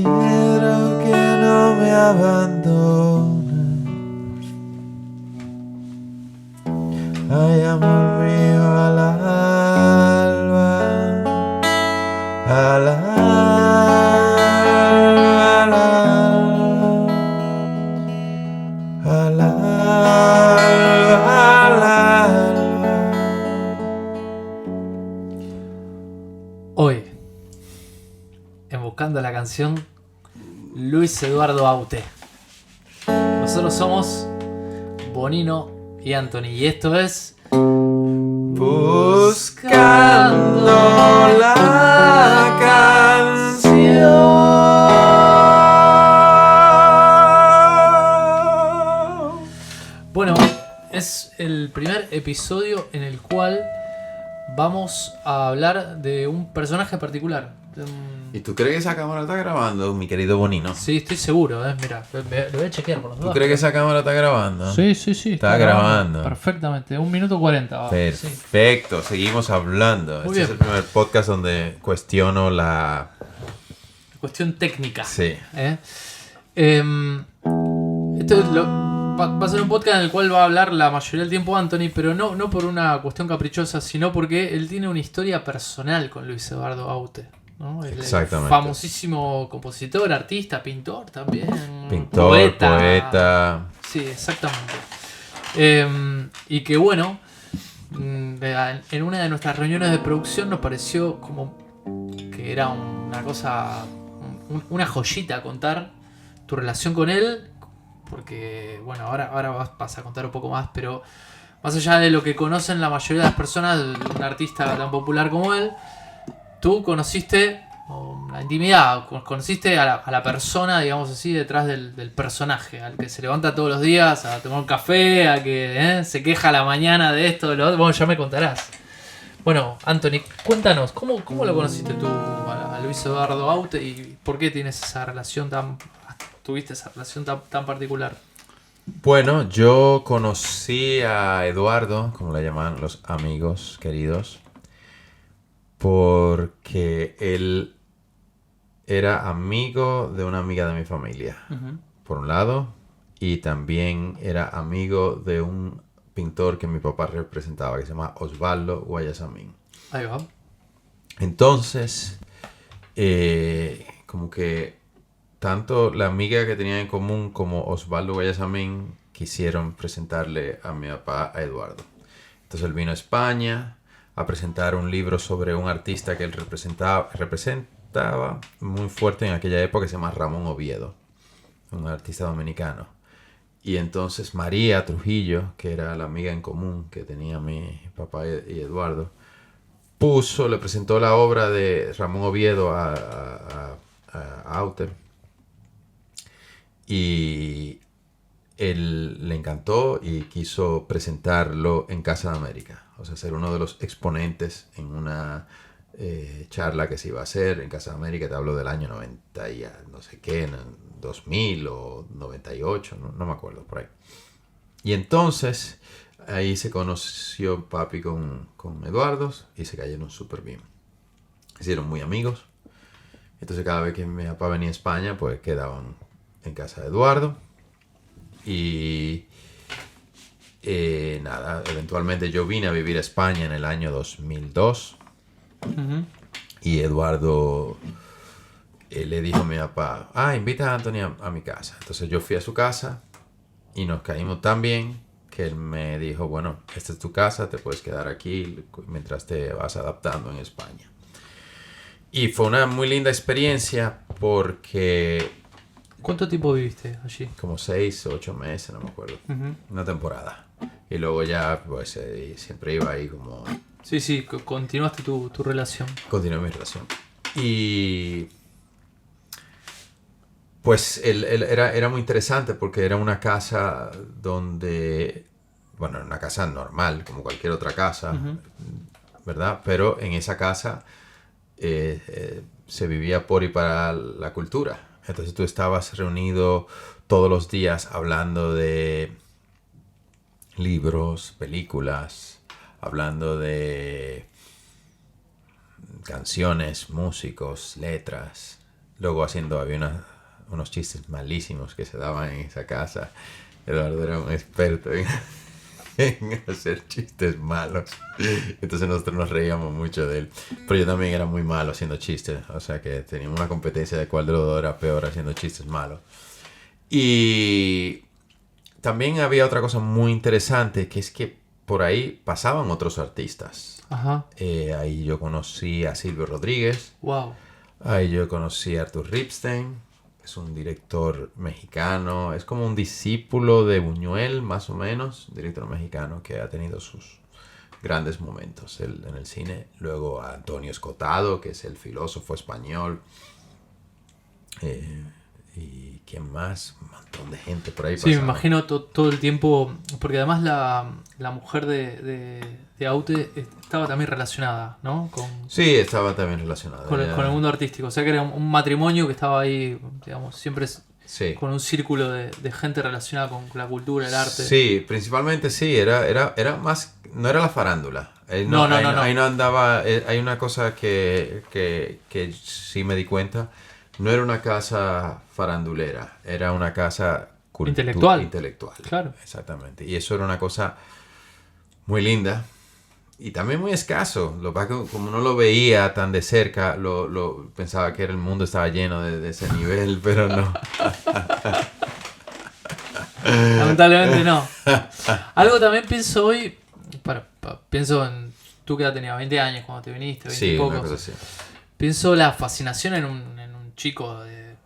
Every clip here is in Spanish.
Quiero que no me abandones. Ay, amor mío, al alba, al alba, al alba, al alba, al alba. Hoy, en Buscando la Canción, Luis Eduardo Aute. Nosotros somos Bonino y Anthony, y esto es Buscando la canción. Bueno, es el primer episodio en el cual vamos a hablar de un personaje particular. ¿Y tú crees que esa cámara está grabando, mi querido Bonino? Sí, estoy seguro, mira, lo voy a chequear por los ¿Tú dos. crees que esa cámara está grabando? Sí. Está grabando. Perfectamente, 1 minuto 40. va. Sí. Perfecto, seguimos hablando. Muy Este es bien. el primer podcast donde cuestiono la... Cuestión técnica. Sí. Va a ser un podcast en el cual va a hablar la mayoría del tiempo Anthony, pero no por una cuestión caprichosa, sino porque él tiene una historia personal con Luis Eduardo Aute, ¿no? El Exactamente. famosísimo compositor, artista, pintor también. Pintor, poeta. Sí, exactamente. Y que bueno, en una de nuestras reuniones de producción nos pareció como que era una cosa, una joyita contar tu relación con él, porque bueno, ahora vas a contar un poco más, pero más allá de lo que conocen la mayoría de las personas, un artista tan popular como él, tú conociste la intimidad, conociste a la persona, digamos así, detrás del personaje, al que se levanta todos los días a tomar un café, a que se queja a la mañana de esto, de lo otro. Bueno, ya me contarás. Bueno, Anthony, cuéntanos, ¿cómo lo conociste tú a Luis Eduardo Aute y por qué tuviste esa relación tan particular? Bueno, yo conocí a Eduardo, como le llaman los amigos queridos, porque él era amigo de una amiga de mi familia, por un lado, y también era amigo de un pintor que mi papá representaba, que se llama Osvaldo Guayasamín. Ahí va. Entonces, como que tanto la amiga que tenían en común como Osvaldo Guayasamín quisieron presentarle a mi papá a Eduardo. Entonces él vino a España a presentar un libro sobre un artista que él representaba muy fuerte en aquella época, que se llama Ramón Oviedo, un artista dominicano. Y entonces María Trujillo, que era la amiga en común que tenía mi papá y Eduardo, le presentó la obra de Ramón Oviedo a Aute. Y él le encantó y quiso presentarlo en Casa de América. O sea, ser uno de los exponentes en una charla que se iba a hacer en Casa de América. Te hablo del año 90 y no sé qué, 2000 o 98, no me acuerdo, por ahí. Y entonces ahí se conoció papi con Eduardo y se cayeron súper bien. Se hicieron muy amigos. Entonces cada vez que mi papá venía a España, pues quedaban en casa de Eduardo. Y nada, eventualmente yo vine a vivir a España en el año 2002. Y Eduardo le dijo a mi papá, invita a Anthony a mi casa. Entonces yo fui a su casa y nos caímos tan bien que él me dijo, bueno, esta es tu casa, te puedes quedar aquí mientras te vas adaptando en España. Y fue una muy linda experiencia porque... ¿Cuánto tiempo viviste allí? Como 6 o 8 meses, no me acuerdo. Una temporada. Y luego ya, pues, siempre iba ahí como... Sí, continuaste tu relación. Continué mi relación. Y... Pues era muy interesante porque era una casa donde... Bueno, una casa normal, como cualquier otra casa, ¿verdad? Pero en esa casa se vivía por y para la cultura. Entonces tú estabas reunido todos los días hablando de libros, películas, hablando de canciones, músicos, letras, Luego había unos chistes malísimos que se daban en esa casa. Eduardo era un experto en hacer chistes malos. Entonces nosotros nos reíamos mucho de él. Pero yo también era muy malo haciendo chistes. O sea que teníamos una competencia de cuál de los dos era peor haciendo chistes malos. Y también había otra cosa muy interesante, que es que por ahí pasaban otros artistas. Ajá. Ahí yo conocí a Silvio Rodríguez. Wow. Ahí yo conocí a Arthur Ripstein. Es un director mexicano. Es como un discípulo de Buñuel, más o menos. Un director mexicano que ha tenido sus grandes momentos en el cine. Luego a Antonio Escotado, que es el filósofo español. ¿Y quién más? Un montón de gente por ahí Sí, me pasaba. imagino todo el tiempo, porque además la mujer de Aute estaba también relacionada, ¿no? Sí, estaba también relacionado. Con el mundo artístico. O sea que era un matrimonio que estaba ahí, digamos, siempre Sí. con un círculo de gente relacionada con la cultura, el arte. Sí, principalmente sí, era más, no era la farándula. No. Ahí no andaba, hay una cosa que sí me di cuenta, no era una casa farandulera, era una casa Intelectual. Claro. Exactamente, y eso era una cosa muy linda y también muy escaso. Lo que pasa es que como no lo veía tan de cerca, pensaba que el mundo estaba lleno de ese nivel, pero no. Lamentablemente no. Algo también pienso hoy, pienso en tú que ya tenías 20 años cuando te viniste, 20 Sí, y una pocos. cosa así. Pienso la fascinación en un chico de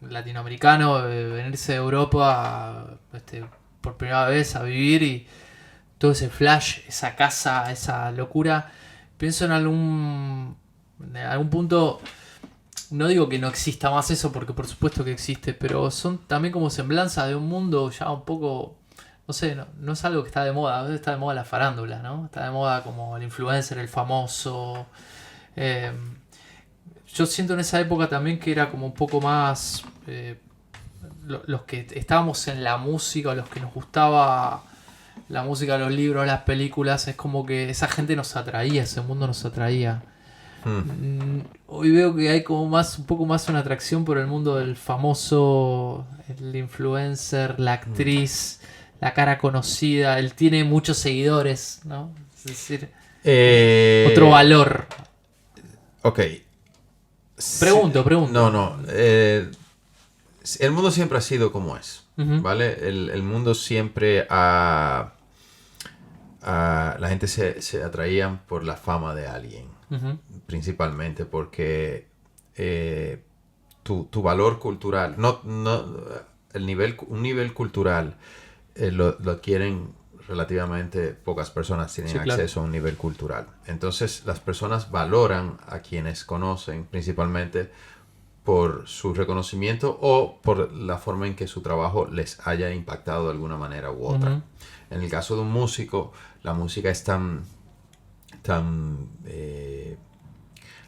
latinoamericano, venirse de Europa por primera vez a vivir y todo ese flash, esa casa, esa locura. Pienso en algún punto, no digo que no exista más eso, porque por supuesto que existe, pero son también como semblanzas de un mundo ya un poco, no sé, no es algo que está de moda. A veces está de moda la farándula, ¿no? Está de moda como el influencer, el famoso. Yo siento en esa época también que era como un poco más los que estábamos en la música, los que nos gustaba la música, los libros, las películas, es como que esa gente nos atraía, ese mundo nos atraía. Hoy veo que hay como un poco más una atracción por el mundo del famoso, el influencer, la actriz, la cara conocida. Él tiene muchos seguidores, ¿no? Es decir, otro valor. Ok. Pregunto. No. El mundo siempre ha sido como es, ¿vale? El mundo siempre la gente se atraían por la fama de alguien, principalmente porque tu valor cultural, un nivel cultural lo adquieren relativamente pocas personas tienen acceso a un nivel cultural. Entonces las personas valoran a quienes conocen principalmente por su reconocimiento o por la forma en que su trabajo les haya impactado de alguna manera u otra. En el caso de un músico, la música es tan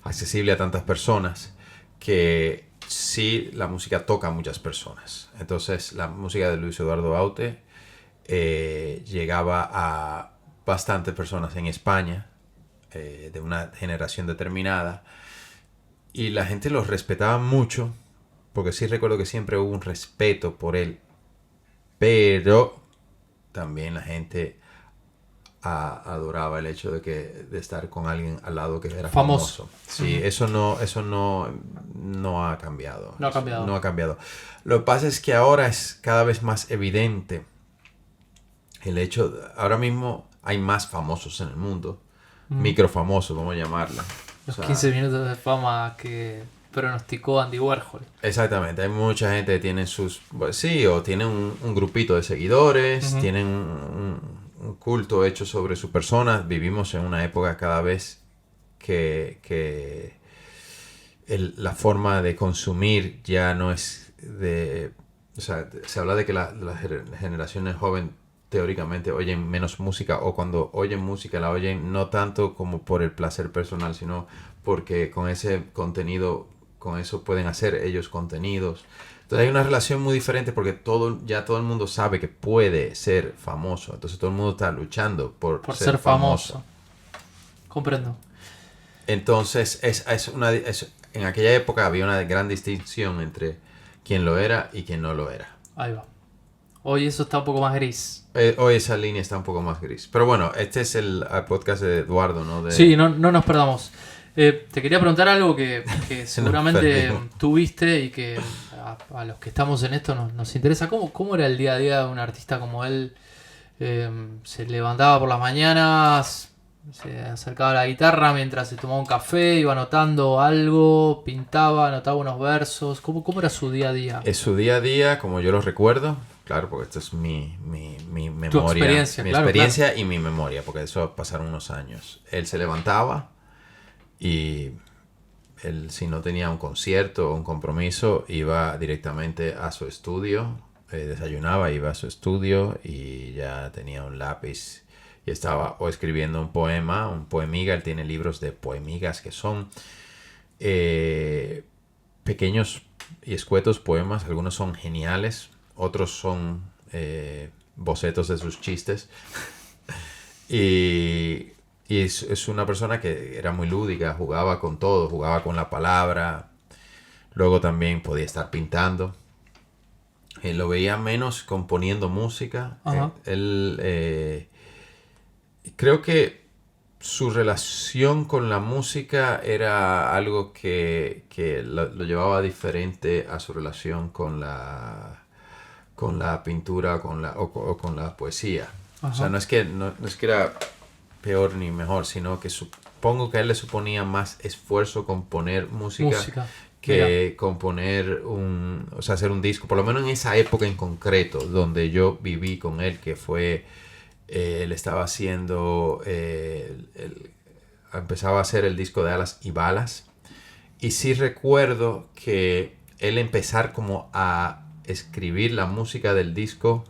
accesible a tantas personas que sí, la música toca a muchas personas. Entonces la música de Luis Eduardo Aute llegaba a bastantes personas en España de una generación determinada y la gente los respetaba mucho porque sí recuerdo que siempre hubo un respeto por él, pero también la gente adoraba el hecho de estar con alguien al lado que era famoso. Sí, eso no ha cambiado. No ha cambiado. Lo que pasa es que ahora es cada vez más evidente el hecho, ahora mismo hay más famosos en el mundo, microfamosos, vamos a llamarla. Los 15 minutos de fama que pronosticó Andy Warhol. Exactamente, hay mucha gente que tiene o tienen un grupito de seguidores, tienen un culto hecho sobre su persona. Vivimos en una época cada vez que la forma de consumir ya no es o sea, se habla de que las generaciones jóvenes teóricamente oyen menos música, o cuando oyen música la oyen no tanto como por el placer personal, sino porque con ese contenido, con eso pueden hacer ellos contenidos. Entonces hay una relación muy diferente porque todo el mundo sabe que puede ser famoso. Entonces todo el mundo está luchando por ser famoso. Comprendo. Entonces en aquella época había una gran distinción entre quién lo era y quién no lo era. Ahí va. Hoy eso está un poco más gris. Hoy esa línea está un poco más gris. Pero bueno, este es el podcast de Eduardo, ¿no? Sí, no nos perdamos. Te quería preguntar algo que seguramente tuviste y que a los que estamos en esto nos interesa. ¿Cómo era el día a día de un artista como él? Se levantaba por las mañanas, se acercaba a la guitarra mientras se tomaba un café, iba anotando algo, pintaba, anotaba unos versos. ¿Cómo era su día a día? Es su día a día, como yo lo recuerdo. Claro, porque esto es mi memoria. Tu experiencia, mi claro, experiencia claro. Y mi memoria, porque de eso pasaron unos años. Él se levantaba y él, si no tenía un concierto o un compromiso, iba directamente a su estudio, desayunaba, iba a su estudio y ya tenía un lápiz y estaba o escribiendo un poema, un poemiga. Él tiene libros de poemigas que son pequeños y escuetos poemas. Algunos son geniales, otros son bocetos de sus chistes. Y es una persona que era muy lúdica, jugaba con todo, jugaba con la palabra. Luego también podía estar pintando. Lo veía menos componiendo música. Creo que su relación con la música era algo que lo llevaba diferente a su relación con la pintura o con la poesía. Ajá. O sea, no es que era peor ni mejor, sino que supongo que a él le suponía más esfuerzo componer música que componer hacer un disco, por lo menos en esa época en concreto, donde yo viví con él, que fue, él estaba haciendo, empezaba a hacer el disco de Alas y Balas, y sí recuerdo que él empezar como a escribir la música del disco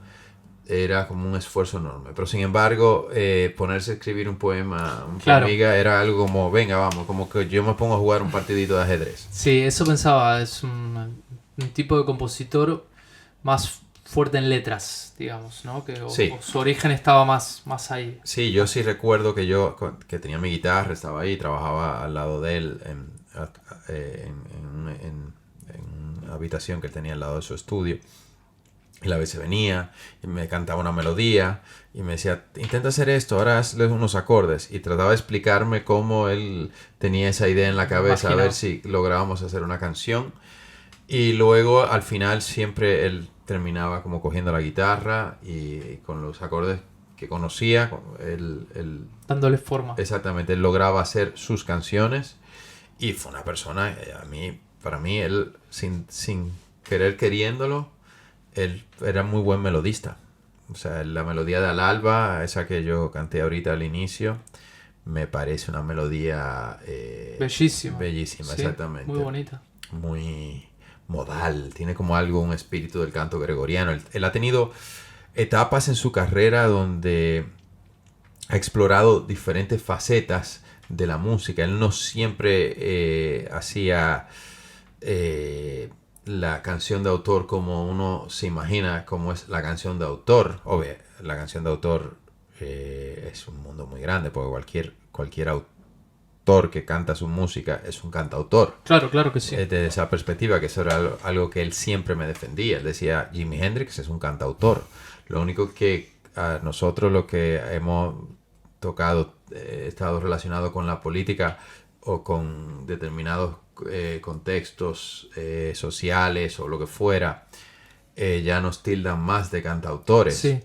era como un esfuerzo enorme, pero sin embargo ponerse a escribir un poema, poemiga, era algo como, venga, vamos, como que yo me pongo a jugar un partidito de ajedrez. Sí, eso pensaba, es un tipo de compositor más fuerte en letras, digamos, ¿no? Sí. O su origen estaba más ahí. Sí, yo sí recuerdo que tenía mi guitarra, estaba ahí, trabajaba al lado de él en una habitación que él tenía al lado de su estudio. Y a veces venía y me cantaba una melodía y me decía, intenta hacer esto, ahora hazle unos acordes. Y trataba de explicarme cómo él tenía esa idea en la cabeza, a ver si lográbamos hacer una canción. Y luego al final siempre él terminaba como cogiendo la guitarra y con los acordes que conocía, él dándole forma. Exactamente, él lograba hacer sus canciones y fue una persona, para mí, él sin querer queriéndolo, él era muy buen melodista. O sea, la melodía de Al Alba, esa que yo canté ahorita al inicio, me parece una melodía bellísima. Bellísima, sí, exactamente. Muy bonita. Muy modal, tiene como algo, un espíritu del canto gregoriano. Él ha tenido etapas en su carrera donde ha explorado diferentes facetas de la música. Él no siempre hacía la canción de autor como uno se imagina como es la canción de autor. Obvio, la canción de autor es un mundo muy grande, porque cualquier autor que canta su música es un cantautor. Claro que sí. Desde esa perspectiva, que eso era algo que él siempre me defendía. Él decía, Jimi Hendrix es un cantautor. Lo único que a nosotros, lo que hemos tocado, estado relacionado con la política o con determinados contextos sociales o lo que fuera, ya nos tildan más de cantautores. Sí,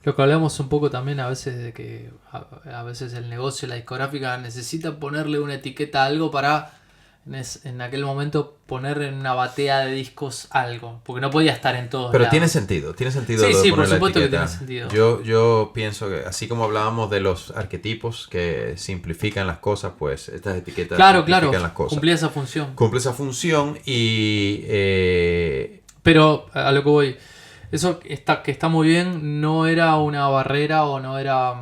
lo que hablamos un poco también a veces de que a veces el negocio, la discográfica necesita ponerle una etiqueta a algo para en aquel momento poner en una batea de discos algo, porque no podía estar en todos Pero lados. tiene sentido Sí, por supuesto que tiene sentido. Yo pienso que así como hablábamos de los arquetipos que simplifican las cosas, pues estas etiquetas simplifican las cosas. Cumplía esa función. Cumple esa función y... Pero a lo que voy, eso que está muy bien, no era una barrera o no era...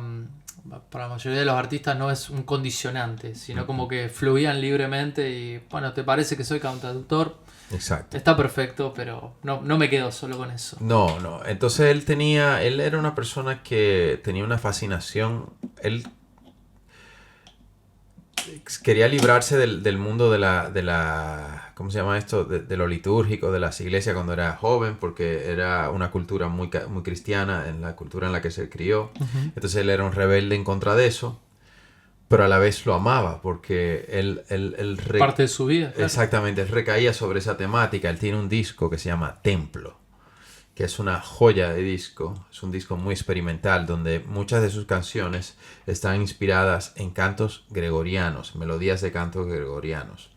Para la mayoría de los artistas no es un condicionante, sino como que fluían libremente y, bueno, ¿te parece que soy cantautor? Exacto. Está perfecto, pero no me quedo solo con eso. No. Entonces él era una persona que tenía una fascinación. Él quería librarse del mundo de la ¿cómo se llama esto? De lo litúrgico, de las iglesias cuando era joven, porque era una cultura muy cristiana, en la cultura en la que se crió. Ujú. Entonces él era un rebelde en contra de eso, pero a la vez lo amaba, porque Parte de su vida, claro. exactamente, él recaía sobre esa temática. Él tiene un disco que se llama Templo, que es una joya de disco, es un disco muy experimental, donde muchas de sus canciones están inspiradas en cantos gregorianos, melodías de cantos gregorianos.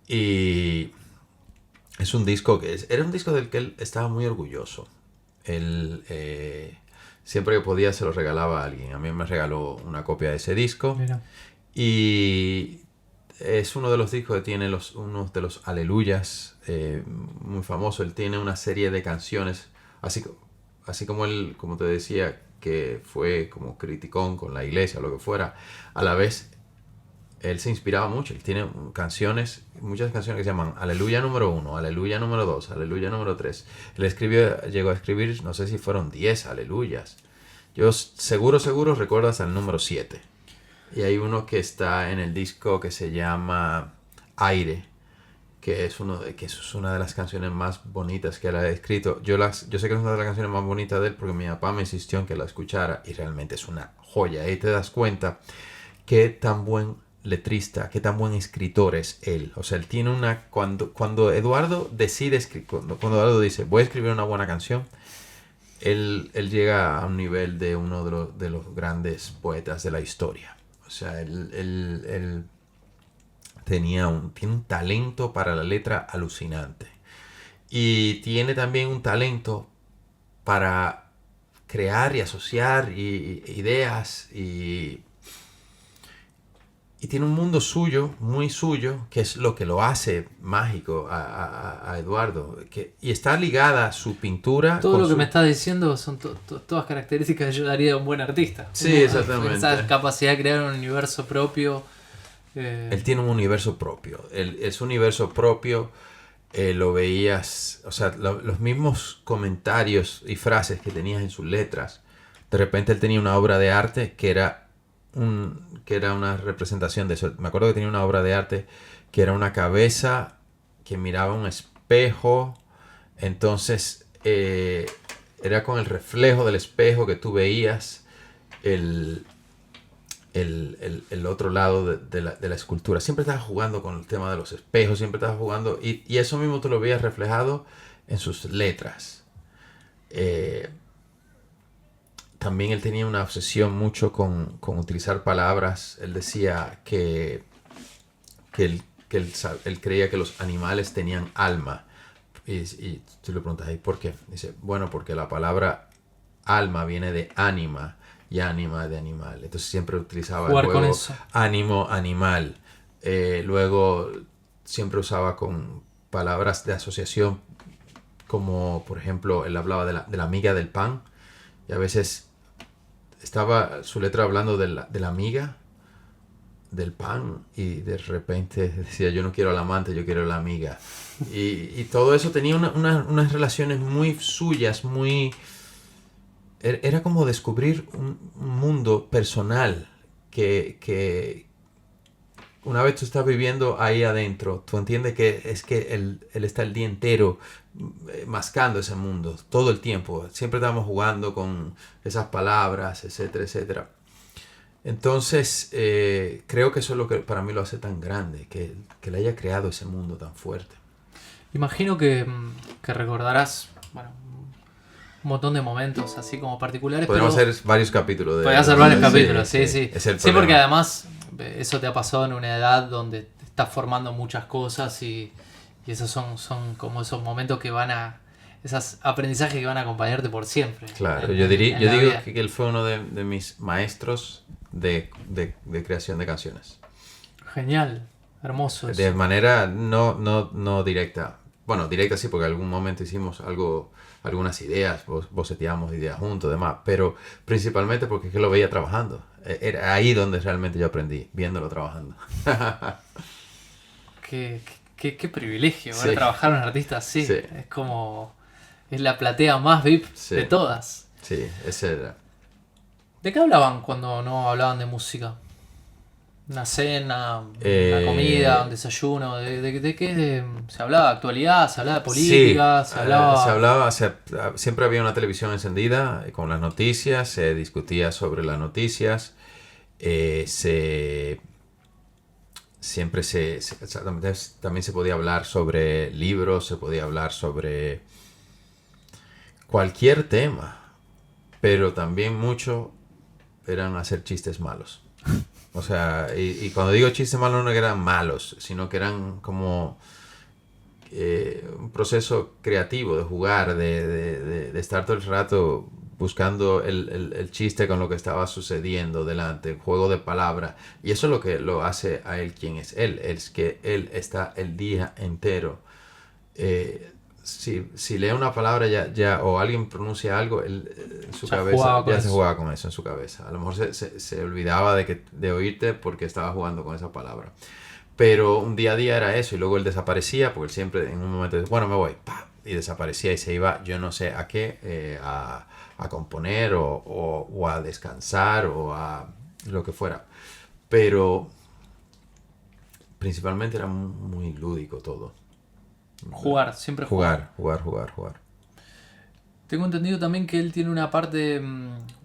Y es un disco era un disco del que él estaba muy orgulloso. Él, siempre que podía se lo regalaba a alguien. A mí me regaló una copia de ese disco. Mira. Y es uno de los discos que tiene uno de los aleluyas muy famoso. Él tiene una serie de canciones, así como él, como te decía, que fue como criticón con la iglesia o lo que fuera, a la vez él se inspiraba mucho. Él tiene muchas canciones que se llaman Aleluya número 1, Aleluya número 2, Aleluya número 3. Llegó a escribir, no sé si fueron 10 aleluyas. Yo seguro recuerdo hasta el número 7. Y hay uno que está en el disco que se llama Aire, que es una de las canciones más bonitas que él ha escrito. Yo sé que es una de las canciones más bonitas de él porque mi papá me insistió en que la escuchara y realmente es una joya. Ahí te das cuenta qué tan buen letrista, qué tan buen escritor es él. O sea, él tiene cuando Eduardo decide escribir, cuando Eduardo dice voy a escribir una buena canción, él llega a un nivel de uno de los grandes poetas de la historia. O sea, él tiene un talento para la letra alucinante. Y tiene también un talento para crear y asociar ideas y tiene un mundo suyo, muy suyo, que es lo que lo hace mágico a Eduardo. Y está ligada su pintura. Todo lo que me estás diciendo son todas características que yo daría de un buen artista. Sí, exactamente. Esa capacidad de crear un universo propio. Él tiene un universo propio. Ese universo propio lo veías, o sea, los mismos comentarios y frases que tenías en sus letras. De repente él tenía una obra de arte que era una representación de eso. Me acuerdo que tenía una obra de arte que era una cabeza que miraba un espejo. Entonces era con el reflejo del espejo que tú veías el otro lado de la escultura. Siempre estaba jugando con el tema de los espejos, siempre estaba jugando y eso mismo tú lo veías reflejado en sus letras. También él tenía una obsesión mucho con utilizar palabras. Él decía que él creía que los animales tenían alma. Y tú le preguntas, ¿y por qué? Dice, bueno, porque la palabra alma viene de ánima y ánima de animal. Entonces siempre utilizaba Jugar el juego con eso. ánimo, animal. Luego siempre usaba con palabras de asociación, como por ejemplo, él hablaba de la miga del pan. Y a veces estaba su letra hablando de la miga del pan y de repente decía yo no quiero al amante, yo quiero la amiga y todo eso tenía unas relaciones muy suyas, era como descubrir un mundo personal que una vez tú estás viviendo ahí adentro, tú entiendes que es que él está el día entero mascando ese mundo, todo el tiempo. Siempre estamos jugando con esas palabras, etcétera, etcétera. Entonces, creo que eso es lo que para mí lo hace tan grande, que le haya creado ese mundo tan fuerte. Imagino que recordarás, bueno, un montón de momentos así como particulares. Podemos hacer varios capítulos. Podemos hacer varios capítulos, sí. Es el sí, porque además eso te ha pasado en una edad donde te estás formando muchas cosas y esos son como esos momentos que esos aprendizajes que van a acompañarte por siempre. Claro, yo digo que él fue uno de mis maestros de creación de canciones. Genial, hermoso. De eso. manera no directa. Bueno, directa sí, porque en algún momento hicimos algunas ideas, boceteamos ideas juntos, demás, pero principalmente porque es que lo veía trabajando. Era ahí donde realmente yo aprendí, viéndolo trabajando. Qué privilegio, Sí. trabajar a un artista así. Sí. Es como... Es la platea más VIP Sí. de todas. Sí, ese era. ¿De qué hablaban cuando no hablaban de música? Una cena, una Eh, comida, un desayuno, de qué se hablaba de actualidad, se hablaba de sí, política, se hablaba... siempre había una televisión encendida con las noticias, se discutía sobre las noticias, eh, se, siempre también se podía hablar sobre libros, se podía hablar sobre cualquier tema, pero también mucho eran hacer chistes malos. O sea, y cuando digo chistes malos no eran malos, sino que eran como un proceso creativo de jugar, de estar todo el rato buscando el chiste con lo que estaba sucediendo delante, juego de palabras. Y eso es lo que lo hace a él quien es él. Es que él está el día entero. Si lee una palabra o alguien pronuncia algo, él, en su Ya cabeza jugaba con ya se eso. jugaba con eso en su cabeza. A lo mejor se olvidaba de oírte porque estaba jugando con esa palabra. Pero un día a día era eso y luego él desaparecía porque él siempre en un momento decía, bueno, me voy, ¡pam! Y desaparecía y se iba, yo no sé a qué, a componer o a descansar o a lo que fuera. Pero principalmente era muy lúdico todo. Jugar, siempre jugar. Jugar. Tengo entendido también que él tiene una parte,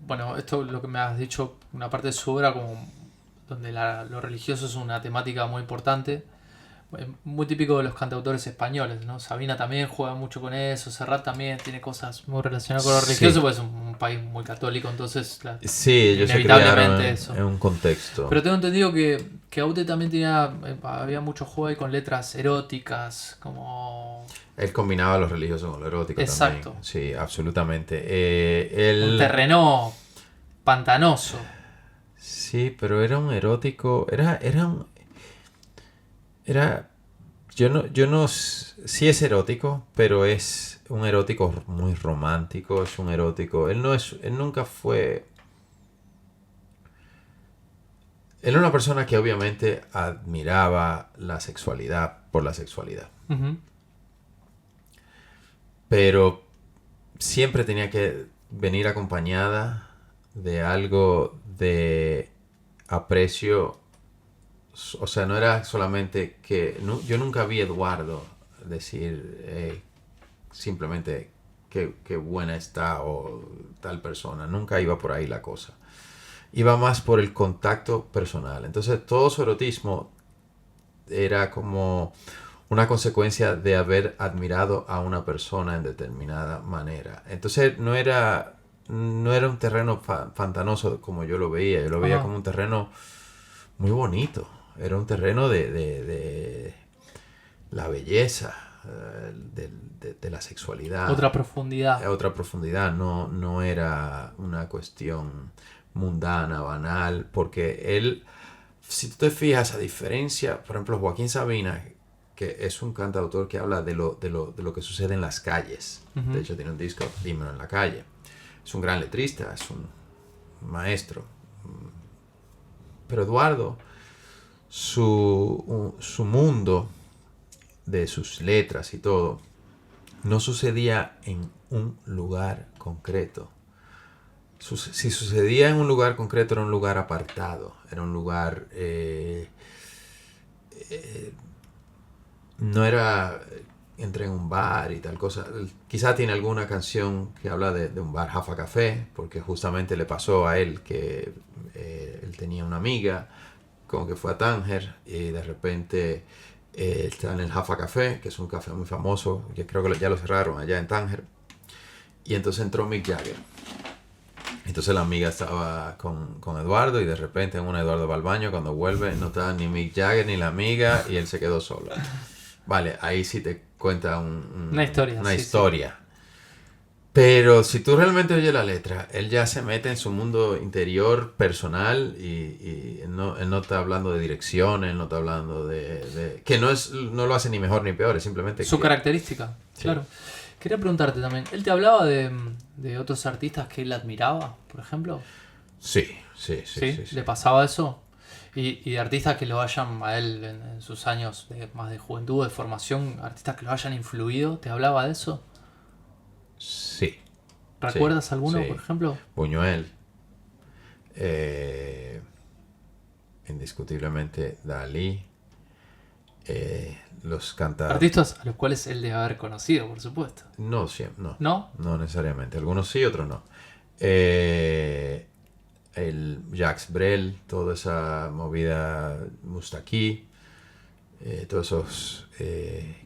bueno, esto es lo que me has dicho, una parte de su obra como donde lo religioso es una temática muy importante. Muy típico de los cantautores españoles, ¿no? Sabina también juega mucho con eso, Serrat también tiene cosas muy relacionadas con lo religioso, Sí, pues es un país muy católico, entonces sí, ellos se inevitablemente crearon eso. en un contexto. Pero tengo entendido que Aute también tenía, había mucho juego ahí con letras eróticas, como... Él combinaba lo religioso con lo erótico también. Exacto. Sí, absolutamente. Un Él terreno pantanoso. sí, pero era un erótico, era, sí es erótico, pero es un erótico muy romántico, es un erótico, él nunca fue, él era una persona que obviamente admiraba la sexualidad por la sexualidad, Ujú. pero siempre tenía que venir acompañada de algo de aprecio. O sea, no era solamente que... yo nunca vi a Eduardo decir simplemente que buena está o tal persona. Nunca iba por ahí la cosa. Iba más por el contacto personal. Entonces todo su erotismo era como una consecuencia de haber admirado a una persona en determinada manera. Entonces no era un terreno pantanoso como yo lo veía. Yo lo veía Ajá. como un terreno muy bonito. Era un terreno de la belleza, de la sexualidad, Otra profundidad. otra profundidad. No era una cuestión mundana, banal, porque él, si tú te fijas, a diferencia, por ejemplo, Joaquín Sabina, que es un cantautor que habla de lo que sucede en las calles. De Ujú. hecho, tiene un disco, Dímelo en la calle. Es un gran letrista, es un maestro. Pero Eduardo, su mundo de sus letras y todo, no sucedía en un lugar concreto. Si sucedía en un lugar concreto, era un lugar apartado, era un lugar... no era entré en un bar y tal cosa. Quizá tiene alguna canción que habla de un bar, Jaffa Café, porque justamente le pasó a él que él tenía una amiga como que fue a Tánger y de repente está en el Jaffa Café, que es un café muy famoso, que creo que ya lo cerraron allá en Tánger. Y entonces entró Mick Jagger. Entonces la amiga estaba con Eduardo y de repente en un Eduardo va al baño, cuando vuelve no estaba ni Mick Jagger ni la amiga y él se quedó solo. Vale, ahí sí te cuenta Una historia, una sí, sí. historia. Pero si tú realmente oyes la letra, él ya se mete en su mundo interior, personal, y él no está hablando de dirección, él no está hablando que no lo hace ni mejor ni peor, es simplemente Su que... característica, Sí, claro. Quería preguntarte también, ¿él te hablaba de otros artistas que él admiraba, por ejemplo? sí. ¿Sí? ¿Le pasaba eso? Y de artistas que lo hayan, a él en sus años más de juventud, de formación, artistas que lo hayan influido, ¿te hablaba de eso? Sí, sí, ¿Recuerdas alguno, por sí. ejemplo? Buñuel. eh, indiscutiblemente Dalí. Los canta... Artistas a los cuales él debe haber conocido, por supuesto. No, siempre, no. ¿No? No necesariamente. Algunos sí, otros no. El Jacques Brel, toda esa movida Moustaki, todos esos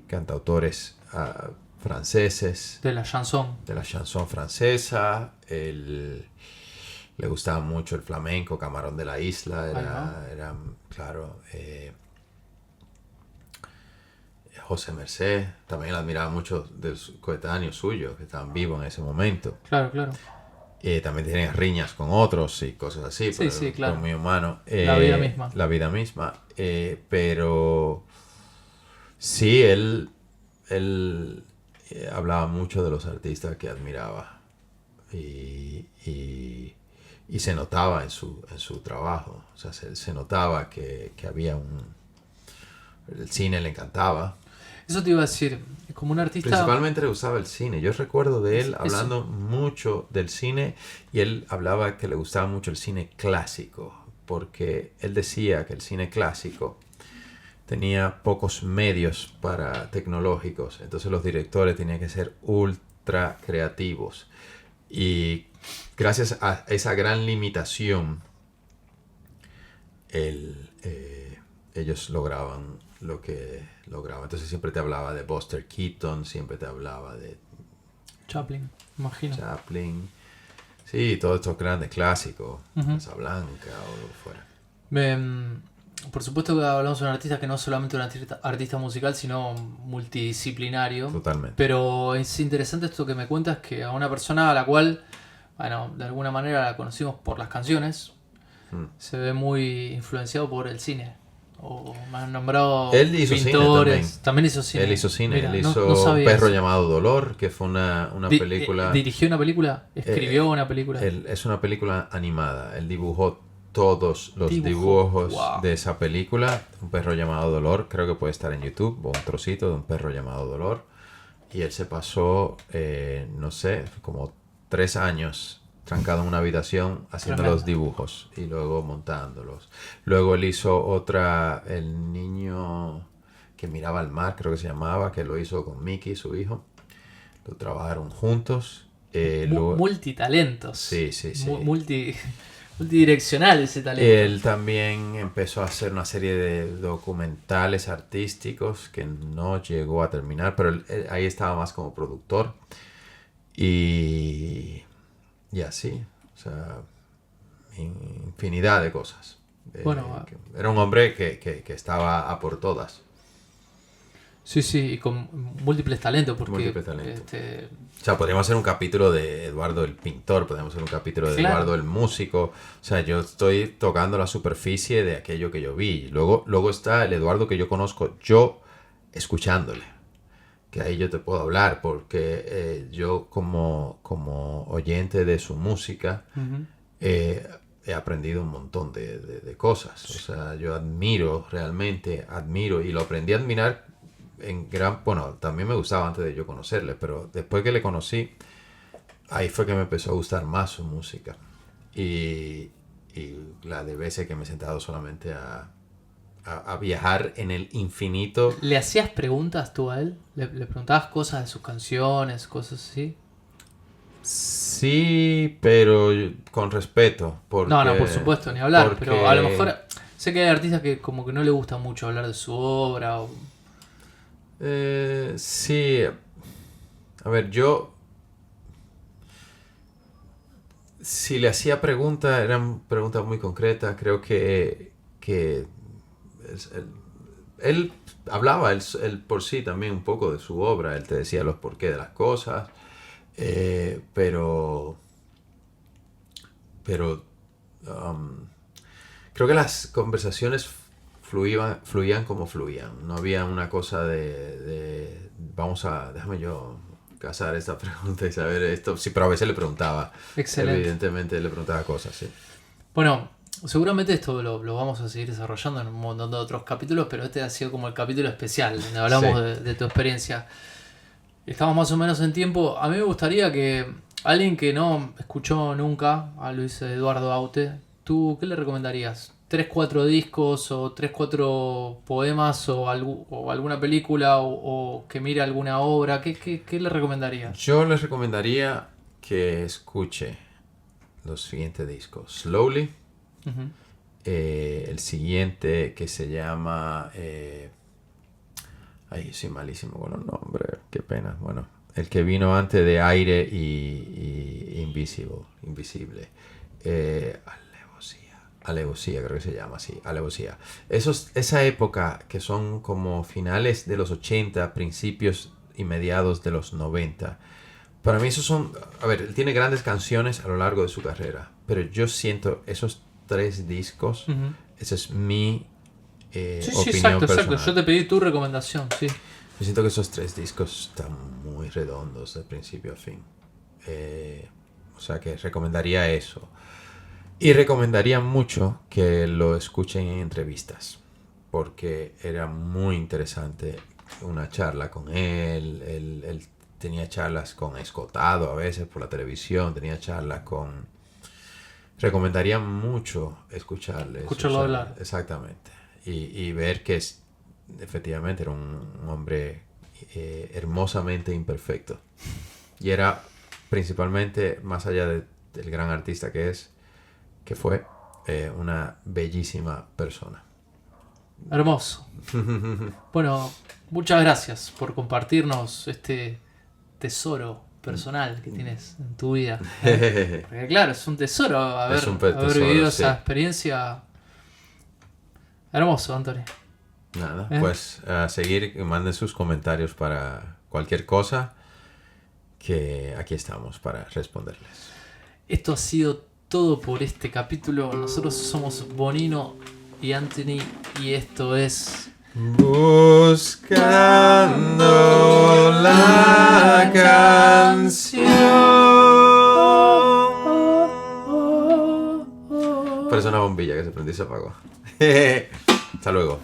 cantautores franceses. De la chanson. De la chanson francesa. Le gustaba mucho el flamenco, Camarón de la Isla, era claro. José Mercé, también admiraba mucho de los coetáneos suyos que estaban vivos en ese momento. Claro, claro. También tenía riñas con otros y cosas así, Sí, sí, claro. muy humano. La vida misma. La vida misma. Pero sí, él hablaba mucho de los artistas que admiraba y se notaba en su trabajo. O sea, se notaba que había el cine le encantaba. Eso te iba a decir, como un artista... Principalmente le gustaba el cine. Yo recuerdo de él hablando mucho del cine y él hablaba que le gustaba mucho el cine clásico, porque él decía que el cine clásico tenía pocos medios tecnológicos, entonces los directores tenían que ser ultra creativos. Y gracias a esa gran limitación, ellos lograban lo que lograba. Entonces siempre te hablaba de Buster Keaton, siempre te hablaba de Chaplin, imagino. Chaplin. Sí, todos estos grandes clásicos, Casablanca o lo que fuera. Por supuesto que hablamos de un artista que no es solamente un artista musical, sino multidisciplinario. Totalmente. Pero es interesante esto que me cuentas, que a una persona a la cual, bueno, de alguna manera la conocimos por las canciones, se ve muy influenciado por el cine. O me han nombrado él hizo pintores. Cine también hizo cine. Él hizo cine. Mira, él no hizo Un perro eso. llamado Dolor, que fue una película... ¿Dirigió una película? ¿Escribió una película? Es una película animada. Él dibujó todos los dibujos de esa película. Un perro llamado Dolor. Creo que puede estar en YouTube. O un trocito de Un perro llamado Dolor. Y él se pasó, no sé, como 3 años trancado en una habitación haciendo los dibujos y luego montándolos. Luego él hizo otra, El niño que miraba al mar, creo que se llamaba, que lo hizo con Mickey, su hijo. Lo trabajaron juntos. Multitalentos. Sí. Multidireccional ese talento. Él también empezó a hacer una serie de documentales artísticos que no llegó a terminar, pero él ahí estaba más como productor. Y así, o sea, infinidad de cosas. Bueno, era un hombre que estaba a por todas. Sí, y con múltiples talentos. Porque, múltiples talentos. O sea, podríamos hacer un capítulo de Eduardo el pintor, podríamos hacer un capítulo de Eduardo el músico. O sea, yo estoy tocando la superficie de aquello que yo vi. Luego está el Eduardo que yo conozco, yo escuchándole. Que ahí yo te puedo hablar, porque yo como oyente de su música he aprendido un montón de cosas. O sea, yo realmente admiro, y lo aprendí a admirar bueno, también me gustaba antes de yo conocerle, pero después que le conocí, ahí fue que me empezó a gustar más su música. Y la de veces que me he sentado solamente a viajar en el infinito. ¿Le hacías preguntas tú a él? ¿Le preguntabas cosas de sus canciones, cosas así? Sí, pero con respeto. No, por supuesto, ni hablar. Pero a lo mejor sé que hay artistas que como que no le gusta mucho hablar de su obra. Sí. A ver, yo... Si le hacía preguntas, eran preguntas muy concretas. Creo que él hablaba él por sí también un poco de su obra. Él te decía los porqués de las cosas. Pero creo que las conversaciones fluían como fluían. No había una cosa de déjame yo casar esta pregunta y saber esto. Sí, pero a veces le preguntaba. Excelente. Evidentemente le preguntaba cosas, sí. Bueno, seguramente esto lo vamos a seguir desarrollando en un montón de otros capítulos, pero este ha sido como el capítulo especial, donde hablamos de tu experiencia. Estamos más o menos en tiempo. A mí me gustaría que alguien que no escuchó nunca a Luis Eduardo Aute, ¿tú qué le recomendarías? 3-4 discos o 3-4 poemas o alguna película o que mire alguna obra, ¿qué le recomendarías? Yo les recomendaría que escuche los siguientes discos. Slowly. Ujú. El siguiente que se llama... ay, soy malísimo con los nombres. Qué pena. Bueno, el que vino antes de Aire y Invisible. Alevosía, creo que se llama así. Alevosía. Esa época que son como finales de los 80, principios y mediados de los 90. Para mí esos son... A ver, él tiene grandes canciones a lo largo de su carrera. Pero yo siento esos 3 discos. Ujú. Esa es mi Sí, opinión exacto. personal. Yo te pedí tu recomendación, sí. Yo siento que esos 3 discos están muy redondos de principio a fin. O sea que recomendaría eso. Y recomendaría mucho que lo escuchen en entrevistas. Porque era muy interesante una charla con él. Él tenía charlas con Escotado a veces por la televisión. Tenía charlas con... Recomendaría mucho escucharle. Escucharlo hablar. Exactamente. Y ver que efectivamente era un hombre hermosamente imperfecto. Y era principalmente, más allá del gran artista que fue, una bellísima persona. Hermoso. Bueno, muchas gracias por compartirnos este tesoro personal que tienes en tu vida. Porque claro, es un tesoro haber tesoro, vivido sí. esa experiencia. Hermoso, Antonio. Nada, pues a seguir, manden sus comentarios para cualquier cosa, que aquí estamos para responderles. Esto ha sido todo por este capítulo. Nosotros somos Bonino y Anthony y esto es... Buscando la canción. Parece una bombilla que se prendió y se apagó. Hasta luego.